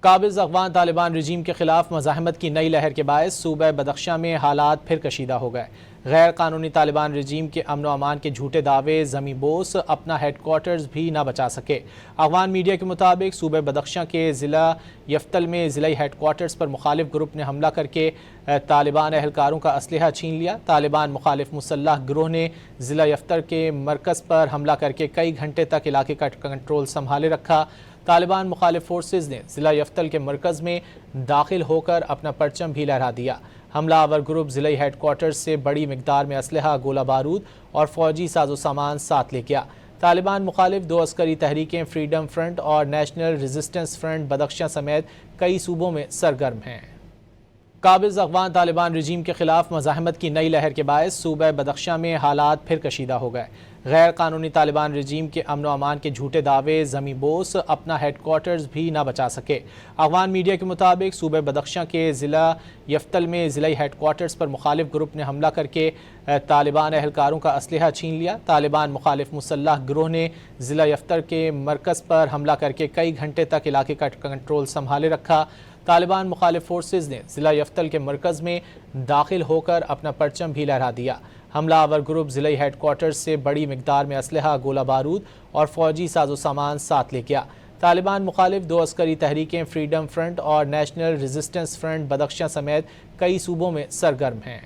قابض افغان طالبان رجیم کے خلاف مزاحمت کی نئی لہر کے باعث صوبہ بدخشاں میں حالات پھر کشیدہ ہو گئے۔ غیر قانونی طالبان رجیم کے امن و امان کے جھوٹے دعوے زمیں بوس اپنا ہیڈ کوارٹرز بھی نہ بچا سکے۔ افغان میڈیا کے مطابق صوبہ بدخشاں کے ضلع یفتل میں ضلعی ہیڈ کوارٹرز پر مخالف گروپ نے حملہ کر کے طالبان اہلکاروں کا اسلحہ چھین لیا۔ طالبان مخالف مسلح گروہ نے ضلع یفتل کے مرکز پر حملہ کر کے کئی گھنٹے تک علاقے کا کنٹرول سنبھالے رکھا۔ طالبان مخالف فورسز نے ضلع یفتل کے مرکز میں داخل ہو کر اپنا پرچم بھی لہرا دیا۔ حملہ آور گروپ ضلعی ہیڈ کوارٹرز سے بڑی مقدار میں اسلحہ، گولہ بارود اور فوجی ساز و سامان ساتھ لے گیا۔ طالبان مخالف دو عسکری تحریکیں فریڈم فرنٹ اور نیشنل ریزسٹنس فرنٹ بدخشاں سمیت کئی صوبوں میں سرگرم ہیں۔ قابض افغان طالبان رجیم کے خلاف مزاحمت کی نئی لہر کے باعث صوبہ بدخشاں میں حالات پھر کشیدہ ہو گئے۔ غیر قانونی طالبان رجیم کے امن و امان کے جھوٹے دعوے زمیں بوس اپنا ہیڈ کوارٹرز بھی نہ بچا سکے۔ افغان میڈیا کے مطابق صوبہ بدخشاں کے ضلع یفتل میں ضلعی ہیڈ کوارٹرز پر مخالف گروپ نے حملہ کر کے طالبان اہلکاروں کا اسلحہ چھین لیا۔ طالبان مخالف مسلح گروہ نے ضلع یفتل کے مرکز پر حملہ کر کے کئی گھنٹے تک علاقے کا کنٹرول سنبھالے رکھا۔ طالبان مخالف فورسز نے ضلع یفتل کے مرکز میں داخل ہو کر اپنا پرچم بھی لہرا دیا۔ حملہ آور گروپ ضلعی ہیڈ کوارٹرز سے بڑی مقدار میں اسلحہ، گولہ بارود اور فوجی ساز و سامان ساتھ لے گیا۔ طالبان مخالف دو عسکری تحریکیں فریڈم فرنٹ اور نیشنل ریزسٹنس فرنٹ بدخشاں سمیت کئی صوبوں میں سرگرم ہیں۔